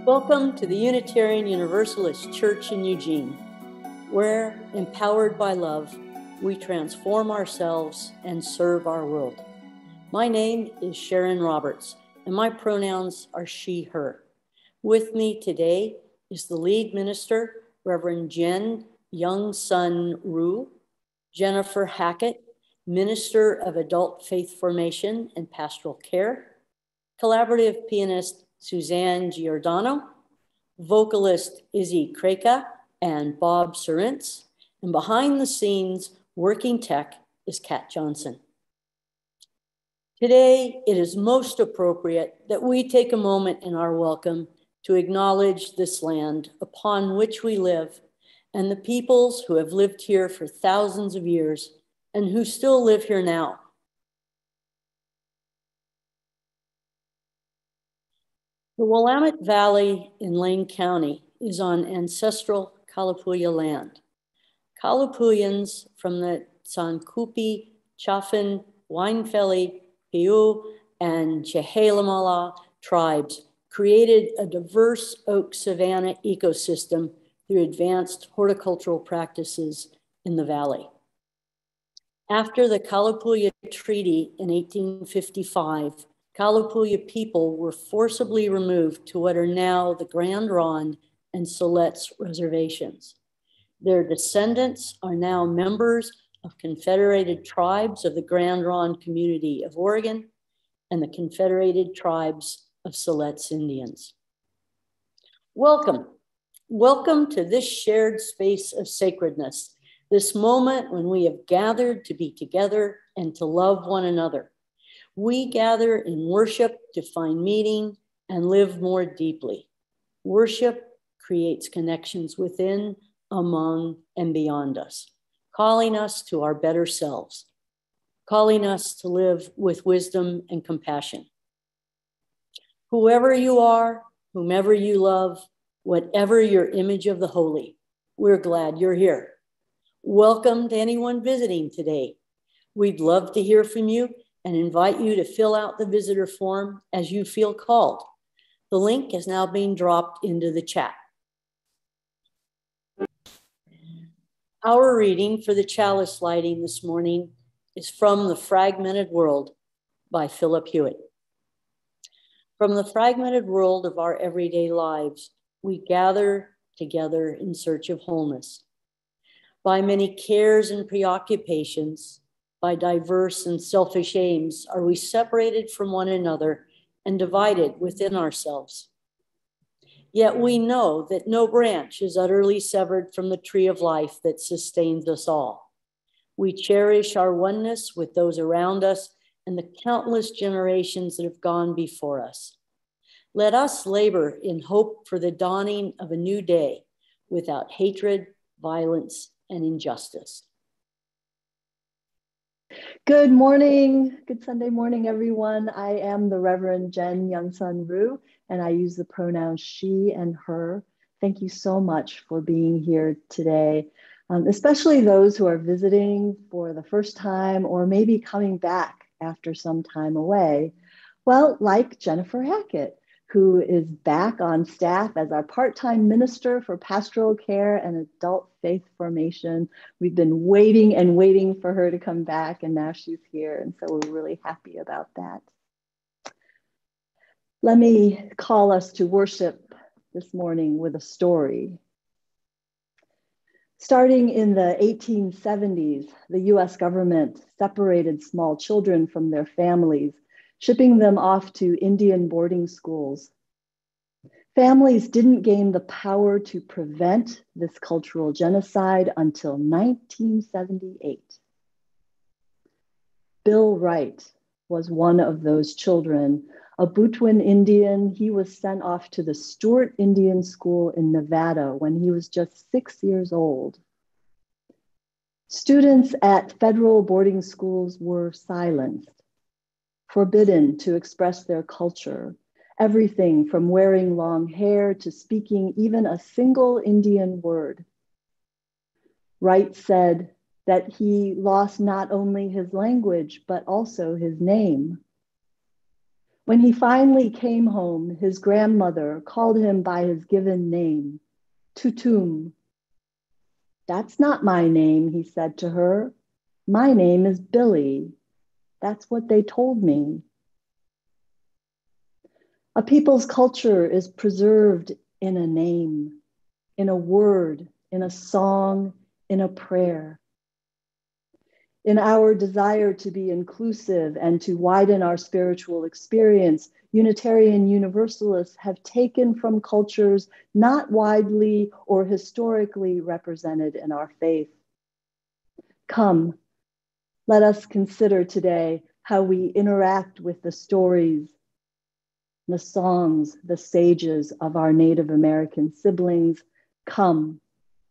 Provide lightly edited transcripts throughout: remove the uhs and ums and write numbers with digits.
Welcome to the Unitarian Universalist Church in Eugene, where, empowered by love, we transform ourselves and serve our world. My name is Sharon Roberts, and my pronouns are she, her. With me today is the lead minister, Reverend Jen Youngsun Rue, Jennifer Hackett, Minister of Adult Faith Formation and Pastoral Care, collaborative pianist Suzanne Giordano, vocalist Izzy Kreka and Bob Sorintz, and behind the scenes working tech is Kat Johnson. Today, it is most appropriate that we take a moment in our welcome to acknowledge this land upon which we live and the peoples who have lived here for thousands of years and who still live here now. The Willamette Valley in Lane County is on ancestral Kalapuya land. Kalapuyans from the Sankupi, Chaffin, Winefelly, Piu, and Chehalamala tribes created a diverse oak savanna ecosystem through advanced horticultural practices in the valley. After the Kalapuya Treaty in 1855, Kalapuya people were forcibly removed to what are now the Grand Ronde and Siletz reservations. Their descendants are now members of Confederated Tribes of the Grand Ronde Community of Oregon and the Confederated Tribes of Siletz Indians. Welcome. Welcome to this shared space of sacredness, this moment when we have gathered to be together and to love one another. We gather in worship to find meaning and live more deeply. Worship creates connections within, among, and beyond us, calling us to our better selves, calling us to live with wisdom and compassion. Whoever you are, whomever you love, whatever your image of the holy, we're glad you're here. Welcome to anyone visiting today. We'd love to hear from you and invite you to fill out the visitor form as you feel called. The link is now being dropped into the chat. Our reading for the chalice lighting this morning is from The Fragmented World by Philip Hewitt. From the fragmented world of our everyday lives, we gather together in search of wholeness. By many cares and preoccupations, by diverse and selfish aims, are we separated from one another and divided within ourselves. Yet we know that no branch is utterly severed from the tree of life that sustains us all. We cherish our oneness with those around us and the countless generations that have gone before us. Let us labor in hope for the dawning of a new day without hatred, violence, and injustice. Good morning. Good Sunday morning, everyone. I am the Reverend Jen Youngsun Rue, and I use the pronouns she and her. Thank you so much for being here today, especially those who are visiting for the first time or maybe coming back after some time away. Well, like Jennifer Hackett, who is back on staff as our part-time minister for pastoral care and adult faith formation. We've been waiting and waiting for her to come back, and now she's here, and so we're really happy about that. Let me call us to worship this morning with a story. Starting in the 1870s, the US government separated small children from their families, shipping them off to Indian boarding schools. Families didn't gain the power to prevent this cultural genocide until 1978. Bill Wright was one of those children. A Butuan Indian, he was sent off to the Stewart Indian School in Nevada when he was just 6 years old. Students at federal boarding schools were silenced, forbidden to express their culture, everything from wearing long hair to speaking even a single Indian word. Wright said that he lost not only his language, but also his name. When he finally came home, his grandmother called him by his given name, Tutum. "That's not my name," he said to her. "My name is Billy. That's what they told me." A people's culture is preserved in a name, in a word, in a song, in a prayer. In our desire to be inclusive and to widen our spiritual experience, Unitarian Universalists have taken from cultures not widely or historically represented in our faith. Come, let us consider today how we interact with the stories, the songs, the sages of our Native American siblings. Come,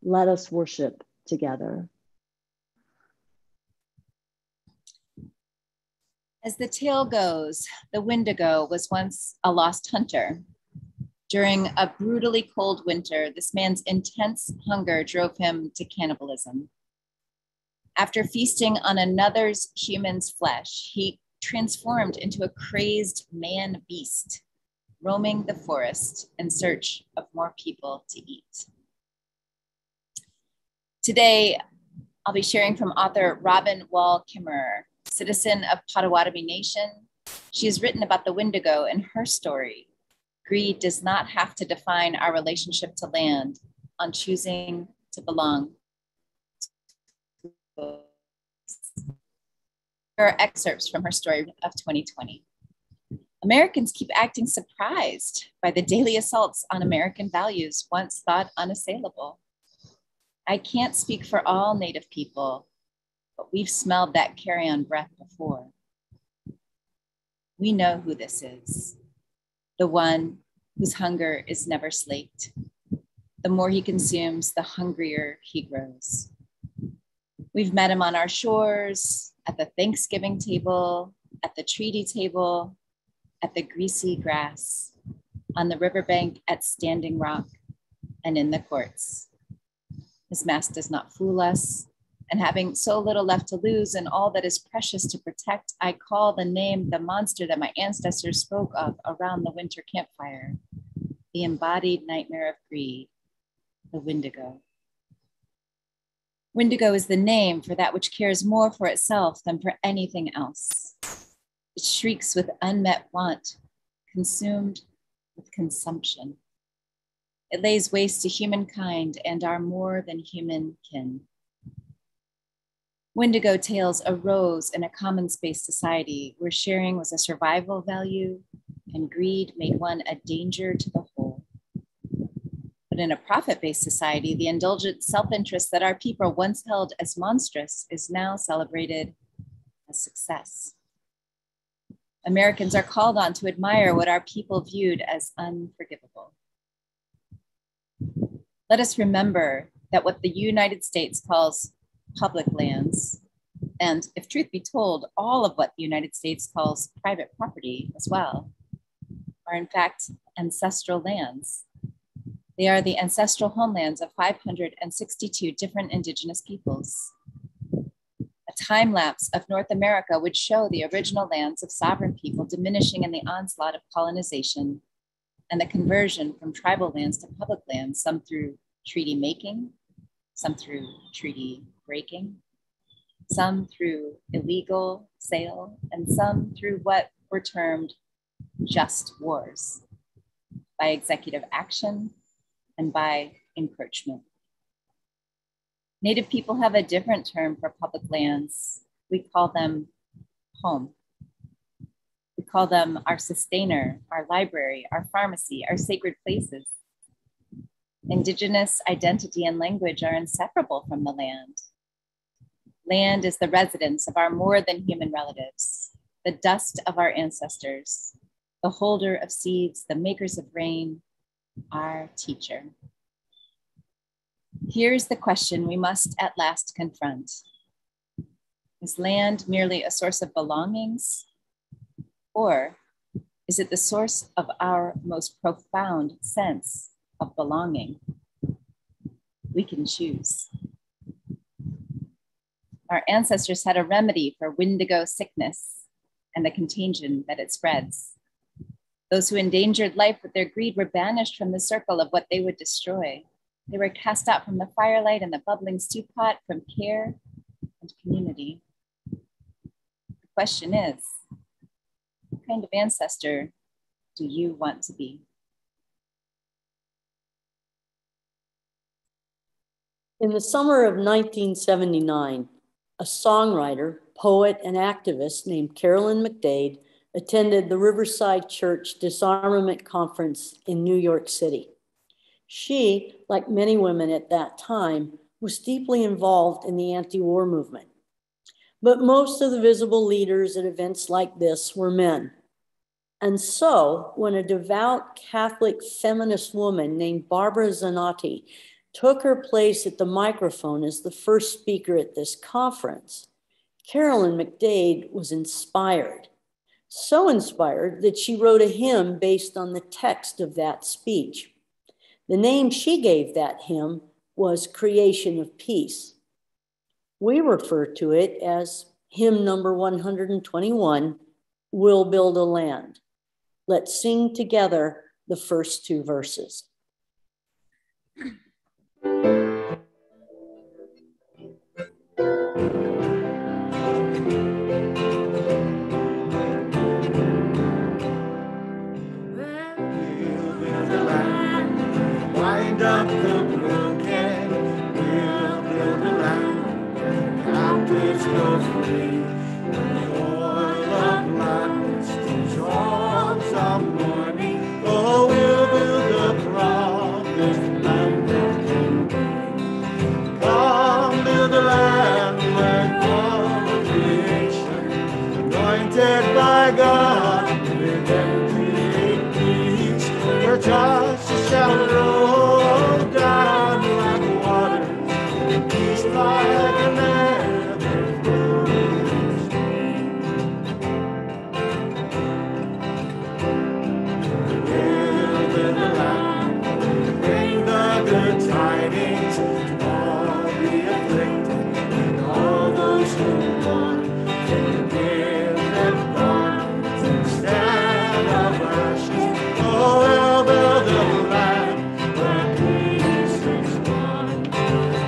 let us worship together. As the tale goes, the Wendigo was once a lost hunter. During a brutally cold winter, this man's intense hunger drove him to cannibalism. After feasting on another's human's flesh, he transformed into a crazed man-beast, roaming the forest in search of more people to eat. Today, I'll be sharing from author Robin Wall Kimmerer, citizen of Potawatomi Nation. She has written about the Wendigo in her story. Greed does not have to define our relationship to land on choosing to belong. Here are excerpts from her story of 2020. Americans keep acting surprised by the daily assaults on American values once thought unassailable. I can't speak for all Native people, but we've smelled that carrion breath before. We know who this is, the one whose hunger is never slaked. The more he consumes, the hungrier he grows. We've met him on our shores, at the Thanksgiving table, at the treaty table, at the greasy grass, on the riverbank at Standing Rock, and in the courts. His mask does not fool us, and having so little left to lose and all that is precious to protect, I call the name, the monster that my ancestors spoke of around the winter campfire, the embodied nightmare of greed, the Wendigo. Wendigo is the name for that which cares more for itself than for anything else. It shrieks with unmet want, consumed with consumption. It lays waste to humankind and our more than human kin. Wendigo tales arose in a common space society where sharing was a survival value and greed made one a danger to the whole. But in a profit-based society, the indulgent self-interest that our people once held as monstrous is now celebrated as success. Americans are called on to admire what our people viewed as unforgivable. Let us remember that what the United States calls public lands, and if truth be told, all of what the United States calls private property as well, are in fact ancestral lands. They are the ancestral homelands of 562 different indigenous peoples. A time lapse of North America would show the original lands of sovereign people diminishing in the onslaught of colonization and the conversion from tribal lands to public lands, some through treaty making, some through treaty breaking, some through illegal sale, and some through what were termed just wars, by executive action and by encroachment. Native people have a different term for public lands. We call them home. We call them our sustainer, our library, our pharmacy, our sacred places. Indigenous identity and language are inseparable from the land. Land is the residence of our more than human relatives, the dust of our ancestors, the holder of seeds, the makers of rain, our teacher. Here's the question we must at last confront. Is land merely a source of belongings, or is it the source of our most profound sense of belonging? We can choose. Our ancestors had a remedy for Wendigo sickness and the contagion that it spreads. Those who endangered life with their greed were banished from the circle of what they would destroy. They were cast out from the firelight and the bubbling stew pot, from care and community. The question is, what kind of ancestor do you want to be? In the summer of 1979, a songwriter, poet, and activist named Carolyn McDade attended the Riverside Church Disarmament Conference in New York City. She, like many women at that time, was deeply involved in the anti-war movement. But most of the visible leaders at events like this were men. And so, when a devout Catholic feminist woman named Barbara Zanotti took her place at the microphone as the first speaker at this conference, Carolyn McDade was inspired. So inspired that she wrote a hymn based on the text of that speech. The name she gave that hymn was Creation of Peace. We refer to it as hymn number 121, We'll Build a Land. Let's sing together the first two verses. Wind up the broken, we'll build a land where captives go free. The oil of gladness, the songs of mourning. Oh, we'll build a promised land that can be. Come build a land where all creation, anointed by God, with every peace, where justice shall roll down like waters, peace like an ever-flowing stream. We'll build a land, bring the good tidings to all the afflicted and all those who mourn, and give them garments instead of ashes. Oh, we'll build a land where peace is won.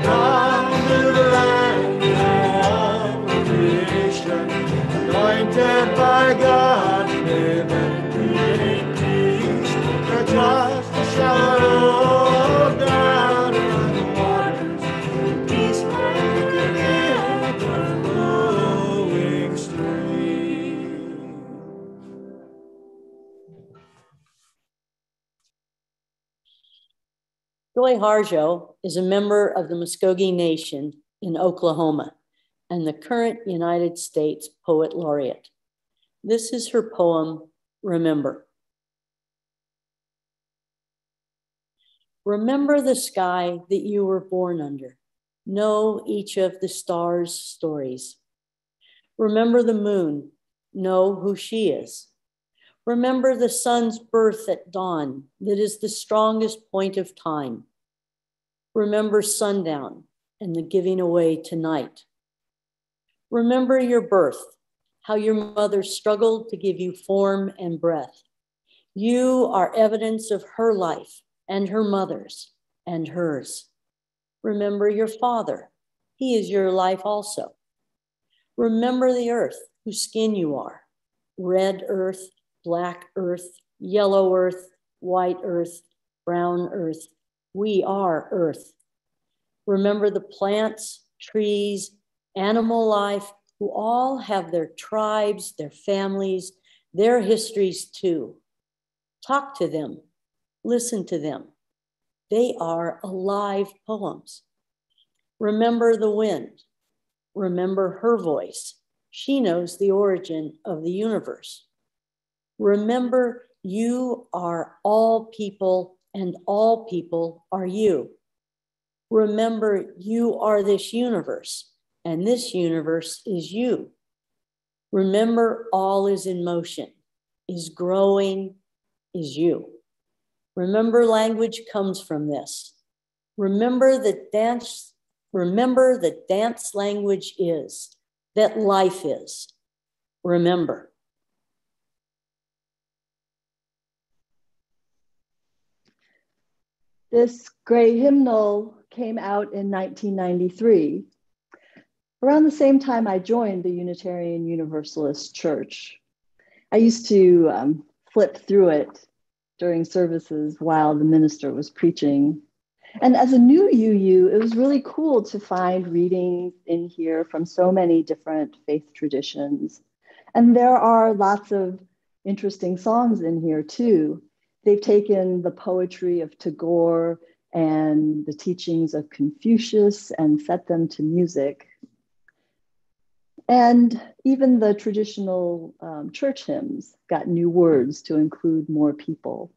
Come to the land of all creation, anointed by God, live and create peace, where justice shall roll down like waters, peace like an ever-flowing stream. Joy Harjo is a member of the Muskogee Nation in Oklahoma and the current United States Poet Laureate. This is her poem, Remember. Remember the sky that you were born under. Know each of the stars' stories. Remember the moon. Know who she is. Remember the sun's birth at dawn that is the strongest point of time. Remember sundown and the giving away to night. Remember your birth, how your mother struggled to give you form and breath. You are evidence of her life and her mother's and hers. Remember your father. He is your life also. Remember the earth whose skin you are. Red earth, black earth, yellow earth, white earth, brown earth. We are earth. Remember the plants, trees, animal life, who all have their tribes, their families, their histories too. Talk to them, listen to them. They are alive poems. Remember the wind. Remember her voice. She knows the origin of the universe. Remember, you are all people and all people are you. Remember, you are this universe and this universe is you. Remember, all is in motion, is growing, is you. Remember, language comes from this. Remember that dance language is, that life is. Remember. This great hymnal came out in 1993, around the same time I joined the Unitarian Universalist Church. I used to flip through it during services while the minister was preaching. And as a new UU, it was really cool to find readings in here from so many different faith traditions. And there are lots of interesting songs in here too. They've taken the poetry of Tagore and the teachings of Confucius and set them to music. And even the traditional church hymns got new words to include more people.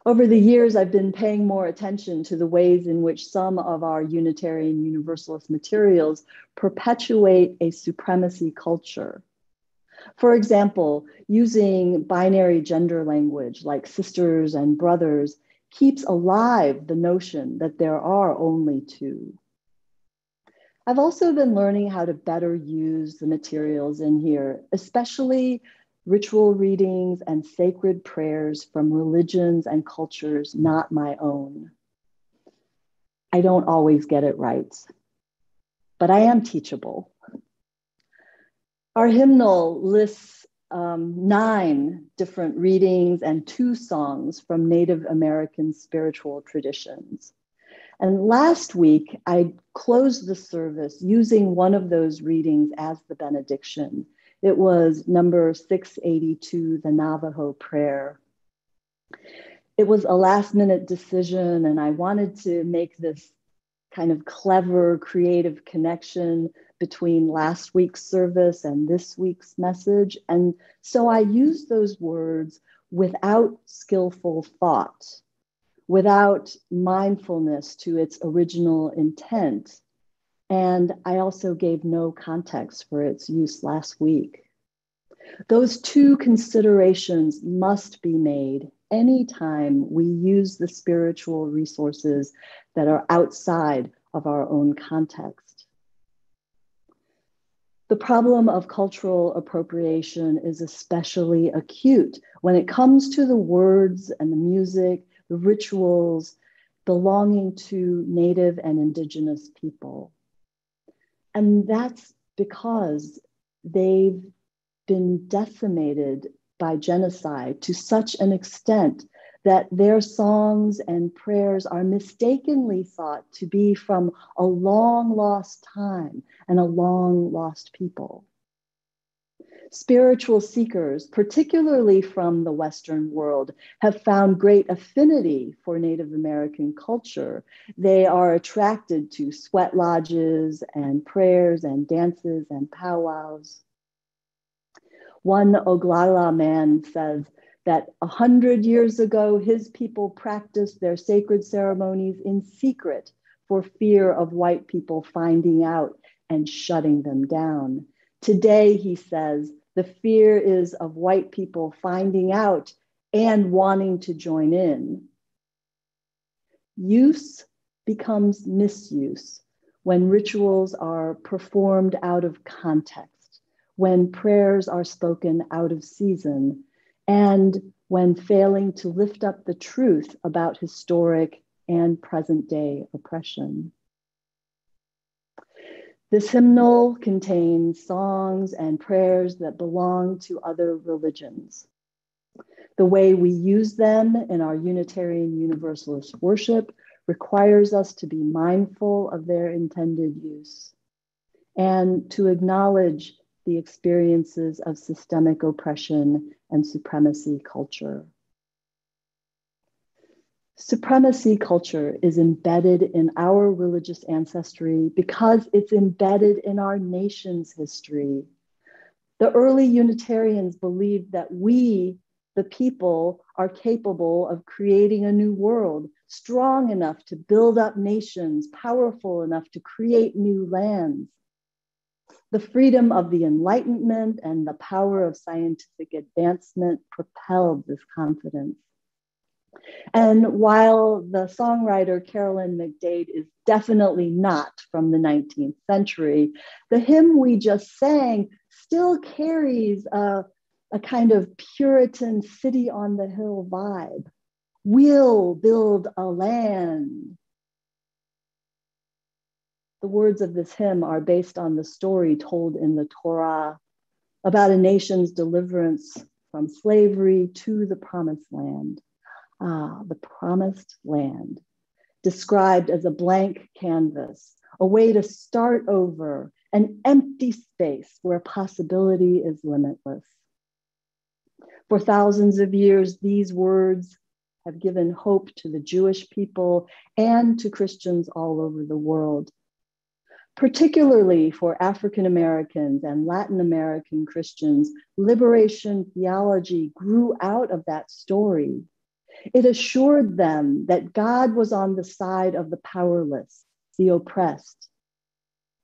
Over the years, I've been paying more attention to the ways in which some of our Unitarian Universalist materials perpetuate a supremacy culture. For example, using binary gender language like sisters and brothers keeps alive the notion that there are only two. I've also been learning how to better use the materials in here, especially ritual readings and sacred prayers from religions and cultures not my own. I don't always get it right, but I am teachable. Our hymnal lists 9 different readings and 2 songs from Native American spiritual traditions. And last week, I closed the service using one of those readings as the benediction. It was number 682, the Navajo prayer. It was a last-minute decision, and I wanted to make this kind of clever, creative connection between last week's service and this week's message. And so I used those words without skillful thought, without mindfulness to its original intent. And I also gave no context for its use last week. Those 2 considerations must be made anytime we use the spiritual resources that are outside of our own context. The problem of cultural appropriation is especially acute when it comes to the words and the music, the rituals belonging to Native and Indigenous people. And that's because they've been decimated by genocide to such an extent that their songs and prayers are mistakenly thought to be from a long lost time and a long lost people. Spiritual seekers, particularly from the Western world, have found great affinity for Native American culture. They are attracted to sweat lodges and prayers and dances and powwows. One Oglala man says that 100 years ago, his people practiced their sacred ceremonies in secret for fear of white people finding out and shutting them down. Today, he says, the fear is of white people finding out and wanting to join in. Use becomes misuse when rituals are performed out of context, when prayers are spoken out of season, and when failing to lift up the truth about historic and present day oppression. This hymnal contains songs and prayers that belong to other religions. The way we use them in our Unitarian Universalist worship requires us to be mindful of their intended use and to acknowledge the experiences of systemic oppression and supremacy culture. Supremacy culture is embedded in our religious ancestry because it's embedded in our nation's history. The early Unitarians believed that we, the people, are capable of creating a new world, strong enough to build up nations, powerful enough to create new lands. The freedom of the Enlightenment and the power of scientific advancement propelled this confidence. And while the songwriter Carolyn McDade is definitely not from the 19th century, the hymn we just sang still carries a kind of Puritan city on the hill vibe. We'll build a land. The words of this hymn are based on the story told in the Torah about a nation's deliverance from slavery to the promised land. Ah, the promised land, described as a blank canvas, a way to start over, an empty space where possibility is limitless. For thousands of years, these words have given hope to the Jewish people and to Christians all over the world. Particularly for African Americans and Latin American Christians, liberation theology grew out of that story. It assured them that God was on the side of the powerless, the oppressed,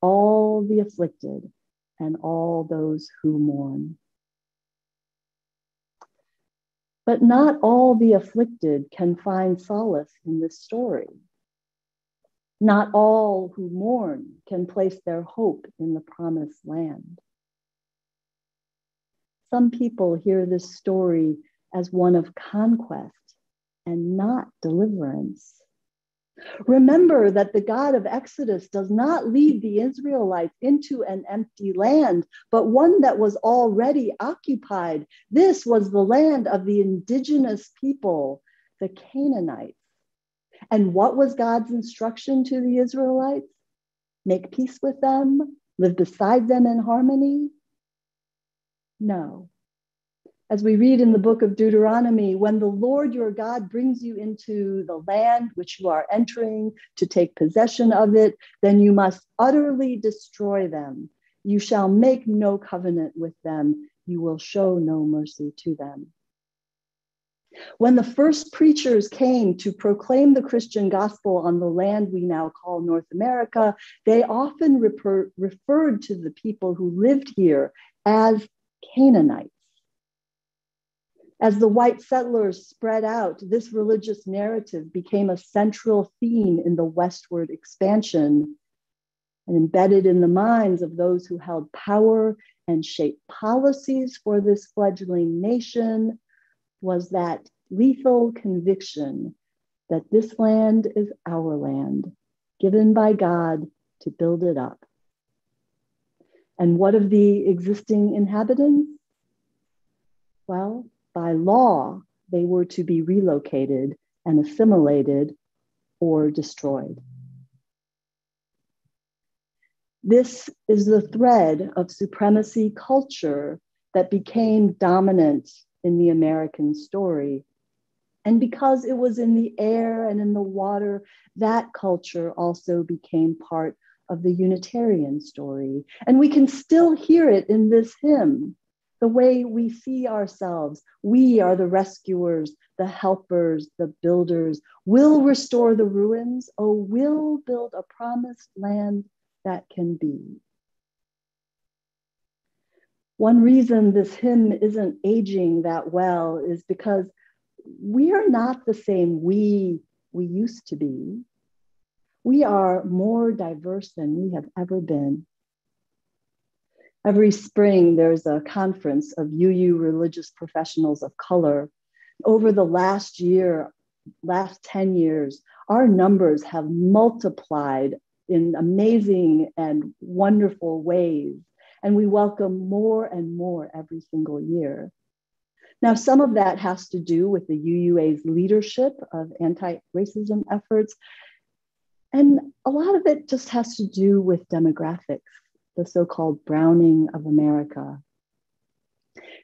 all the afflicted, and all those who mourn. But not all the afflicted can find solace in this story. Not all who mourn can place their hope in the promised land. Some people hear this story as one of conquest and not deliverance. Remember that the God of Exodus does not lead the Israelites into an empty land, but one that was already occupied. This was the land of the indigenous people, the Canaanites. And what was God's instruction to the Israelites? Make peace with them, live beside them in harmony? No. As we read in the book of Deuteronomy, when the Lord your God brings you into the land which you are entering to take possession of it, then you must utterly destroy them. You shall make no covenant with them. You will show no mercy to them. When the first preachers came to proclaim the Christian gospel on the land we now call North America, they often referred to the people who lived here as Canaanites. As the white settlers spread out, this religious narrative became a central theme in the westward expansion, and embedded in the minds of those who held power and shaped policies for this fledgling nation was that lethal conviction that this land is our land, given by God to build it up. And what of the existing inhabitants? Well, by law, they were to be relocated and assimilated or destroyed. This is the thread of supremacy culture that became dominant in the American story. And because it was in the air and in the water, that culture also became part of the Unitarian story. And we can still hear it in this hymn, the way we see ourselves. We are the rescuers, the helpers, the builders. We'll restore the ruins. Oh, we'll build a promised land that can be. One reason this hymn isn't aging that well is because we are not the same we used to be. We are more diverse than we have ever been. Every spring, there's a conference of UU religious professionals of color. Over the last 10 years, our numbers have multiplied in amazing and wonderful ways. And we welcome more and more every single year. Now, some of that has to do with the UUA's leadership of anti-racism efforts. And a lot of it just has to do with demographics, the so-called browning of America.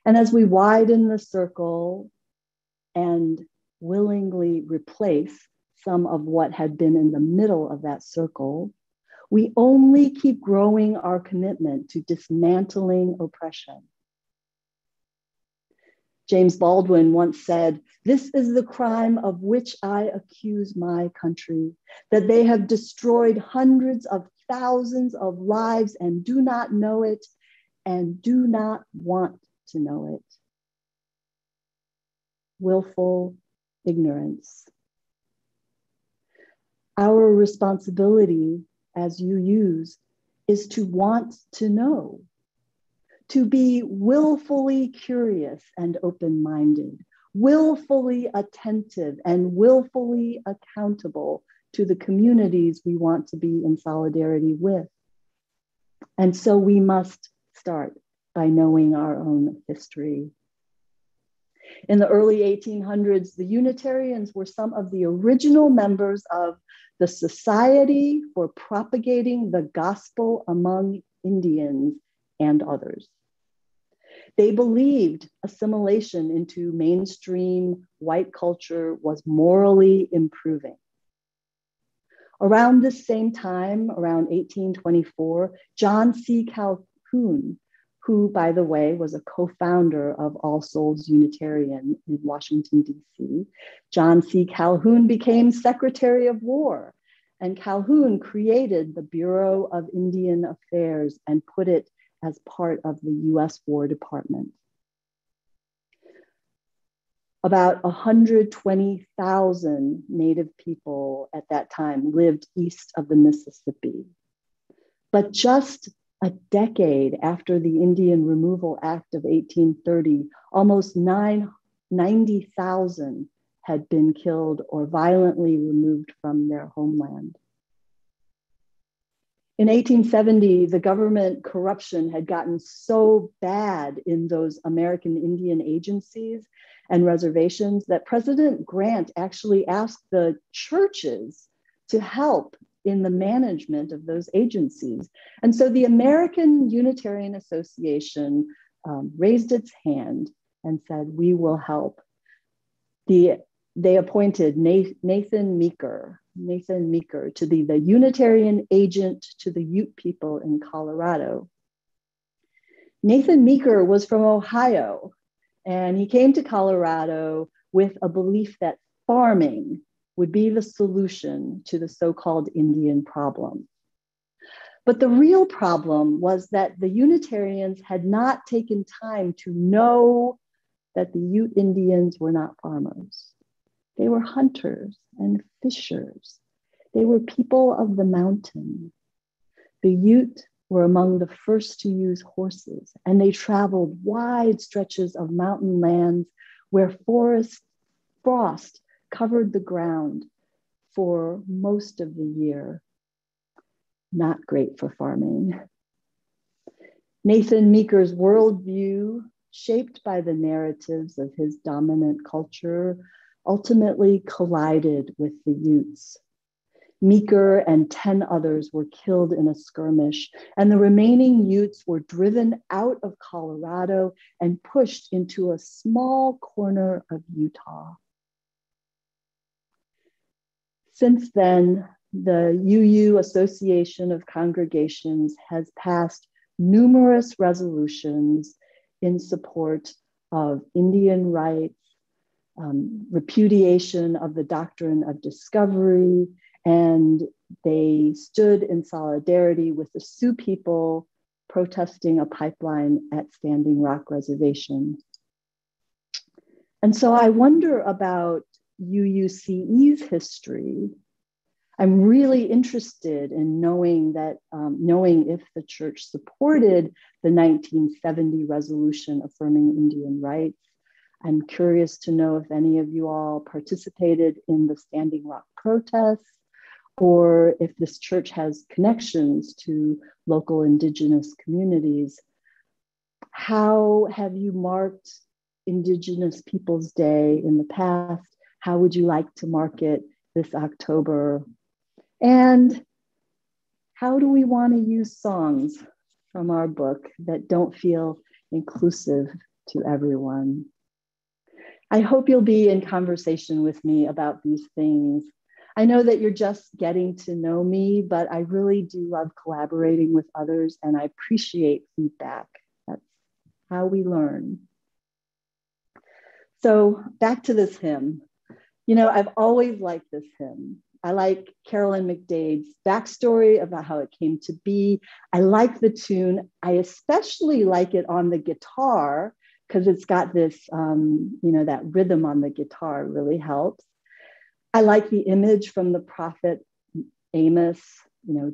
And as we widen the circle and willingly replace some of what had been in the middle of that circle, we only keep growing our commitment to dismantling oppression. James Baldwin once said, "This is the crime of which I accuse my country, that they have destroyed hundreds of thousands of lives and do not know it and do not want to know it." Willful ignorance. Our responsibility as UUs is to want to know, to be willfully curious and open-minded. willfully attentive and willfully accountable to the communities we want to be in solidarity with. And so we must start by knowing our own history. In the early 1800s, the Unitarians were some of the original members of the Society for Propagating the Gospel Among Indians and others. They believed assimilation into mainstream white culture was morally improving. Around this same time, around 1824, John C. Calhoun, who, by the way, was a co-founder of All Souls Unitarian in Washington, D.C., John C. Calhoun became Secretary of War, and Calhoun created the Bureau of Indian Affairs and put it as part of the U.S. War Department. About 120,000 Native people at that time lived east of the Mississippi. But just a decade after the Indian Removal Act of 1830, almost 90,000 had been killed or violently removed from their homeland. In 1870, the government corruption had gotten so bad in those American Indian agencies and reservations that President Grant actually asked the churches to help in the management of those agencies. And so the American Unitarian Association raised its hand and said, we will help. They appointed Nathan Meeker to be the Unitarian agent to the Ute people in Colorado. Nathan Meeker was from Ohio, and he came to Colorado with a belief that farming would be the solution to the so-called Indian problem. But the real problem was that the Unitarians had not taken time to know that the Ute Indians were not farmers. They were hunters and fishers. They were people of the mountain. The Ute were among the first to use horses, and they traveled wide stretches of mountain lands where frost covered the ground for most of the year. Not great for farming. Nathan Meeker's worldview, shaped by the narratives of his dominant culture, ultimately collided with the Utes. Meeker and 10 others were killed in a skirmish, and the remaining Utes were driven out of Colorado and pushed into a small corner of Utah. Since then, the UU Association of Congregations has passed numerous resolutions in support of Indian rights, repudiation of the doctrine of discovery, and they stood in solidarity with the Sioux people protesting a pipeline at Standing Rock Reservation. And so I wonder about UUCE's history. I'm really interested in knowing if the church supported the 1970 resolution affirming Indian rights. I'm curious to know if any of you all participated in the Standing Rock protests, or if this church has connections to local Indigenous communities. How have you marked Indigenous Peoples' Day in the past? How would you like to mark it this October? And how do we want to use songs from our book that don't feel inclusive to everyone? I hope you'll be in conversation with me about these things. I know that you're just getting to know me, but I really do love collaborating with others, and I appreciate feedback. That's how we learn. So back to this hymn. You know, I've always liked this hymn. I like Carolyn McDade's backstory about how it came to be. I like the tune. I especially like it on the guitar because it's got this, that rhythm on the guitar really helps. I like the image from the prophet Amos,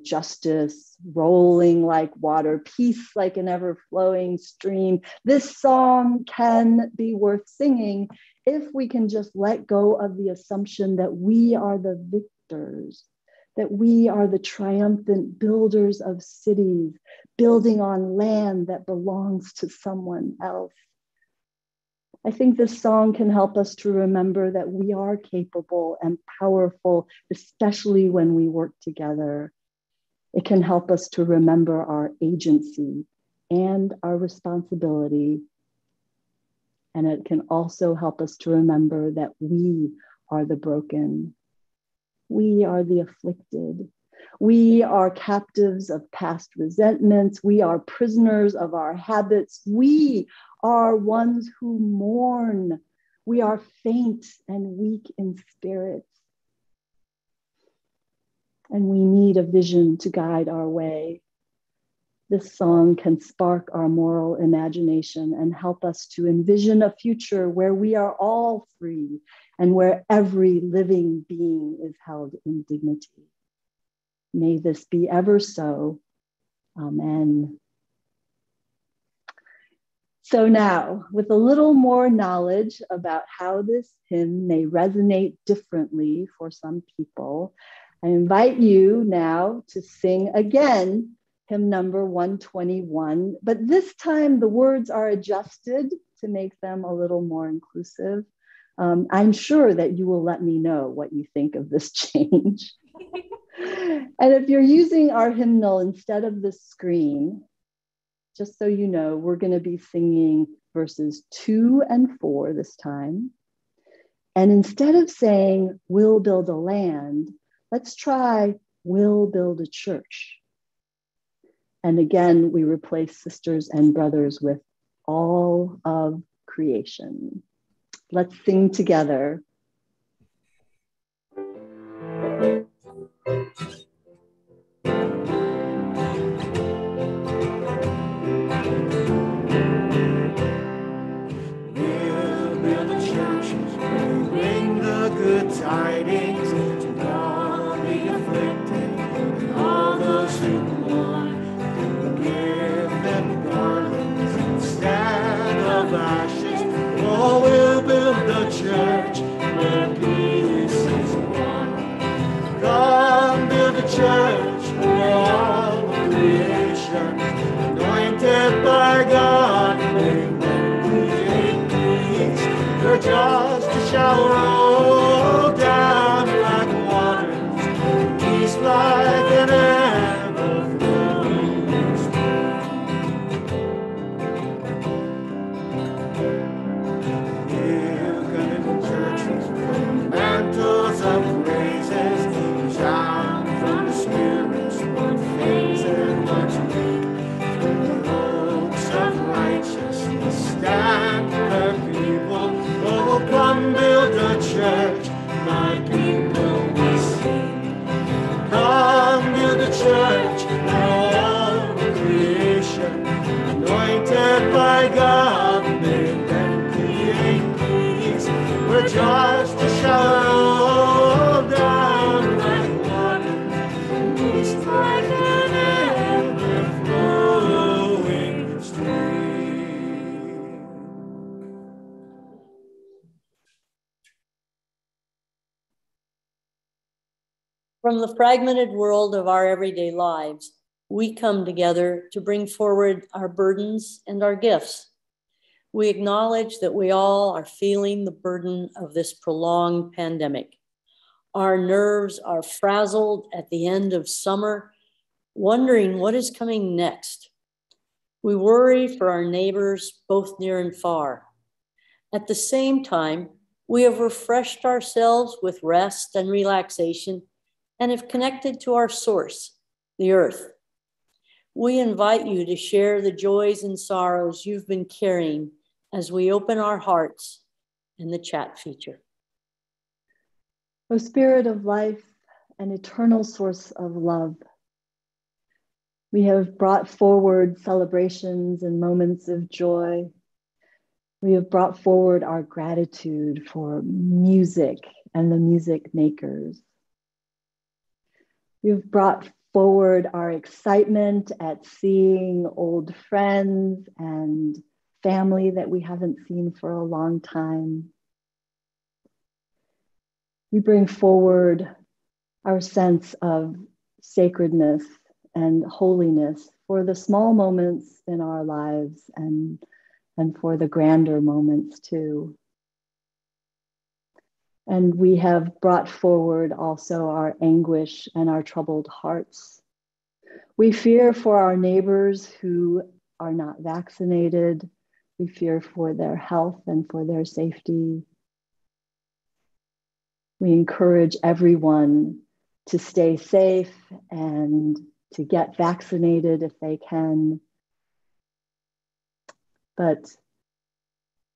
justice rolling like water, peace like an ever-flowing stream. This song can be worth singing if we can just let go of the assumption that we are the victors, that we are the triumphant builders of cities, building on land that belongs to someone else. I think this song can help us to remember that we are capable and powerful, especially when we work together. It can help us to remember our agency and our responsibility. And it can also help us to remember that we are the broken. We are the afflicted. We are captives of past resentments. We are prisoners of our habits. We are ones who mourn. We are faint and weak in spirit. And we need a vision to guide our way. This song can spark our moral imagination and help us to envision a future where we are all free and where every living being is held in dignity. May this be ever so. Amen. So now, with a little more knowledge about how this hymn may resonate differently for some people, I invite you now to sing again hymn number 121, but this time the words are adjusted to make them a little more inclusive. I'm sure that you will let me know what you think of this change. And if you're using our hymnal instead of the screen, just so you know, we're going to be singing verses 2 and 4 this time. And instead of saying, we'll build a land, let's try, we'll build a church. And again, we replace sisters and brothers with all of creation. Let's sing together. Tidings to all the afflicted and all those who mourn. Give them garlands instead of ashes. Oh, we'll build the church where peace is won. Come build a church where all of creation, anointed by God, may men create peace. We're just a shower like an ever-flowing stream. We're gonna churches from mantles of praises, sound from the spirits, what things and what weak. From the oaks of righteousness stand her people. Oh, come build a church, my people we sing. Come build a church where all the creation, anointed by God, may then create peace. We're just a shower down like water, peace like an ever-flowing stream. From the fragmented world of our everyday lives, we come together to bring forward our burdens and our gifts. We acknowledge that we all are feeling the burden of this prolonged pandemic. Our nerves are frazzled at the end of summer, wondering what is coming next. We worry for our neighbors, both near and far. At the same time, we have refreshed ourselves with rest and relaxation and have connected to our source, the earth. We invite you to share the joys and sorrows you've been carrying as we open our hearts in the chat feature. O Spirit of life, an eternal source of love, we have brought forward celebrations and moments of joy. We have brought forward our gratitude for music and the music makers. We have brought forward our excitement at seeing old friends and family that we haven't seen for a long time. We bring forward our sense of sacredness and holiness for the small moments in our lives and for the grander moments too. And we have brought forward also our anguish and our troubled hearts. We fear for our neighbors who are not vaccinated. We fear for their health and for their safety. We encourage everyone to stay safe and to get vaccinated if they can. But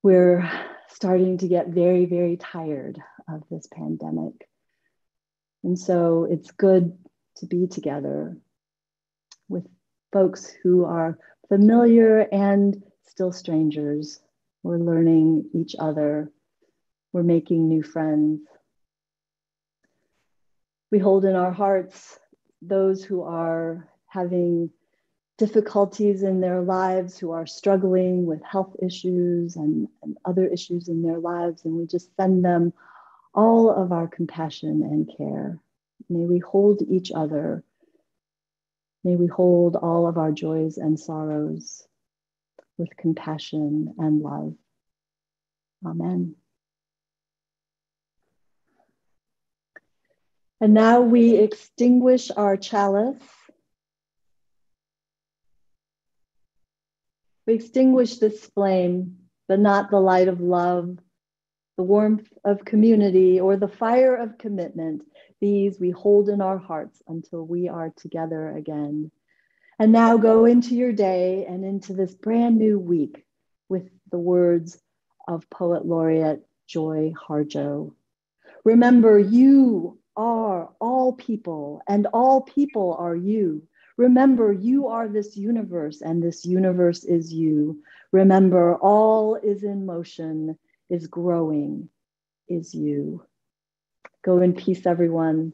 we're starting to get very, very tired of this pandemic. And so it's good to be together with folks who are familiar and still strangers. We're learning each other. We're making new friends. We hold in our hearts those who are having difficulties in their lives, who are struggling with health issues and other issues in their lives, and we just send them all of our compassion and care. May we hold each other. May we hold all of our joys and sorrows with compassion and love. Amen. And now we extinguish our chalice. We extinguish this flame, but not the light of love, the warmth of community, or the fire of commitment. These we hold in our hearts until we are together again. And now go into your day and into this brand new week with the words of Poet Laureate Joy Harjo. Remember, you are all people, and all people are you. Remember, you are this universe, and this universe is you. Remember, all is in motion, is growing, is you. Go in peace, everyone.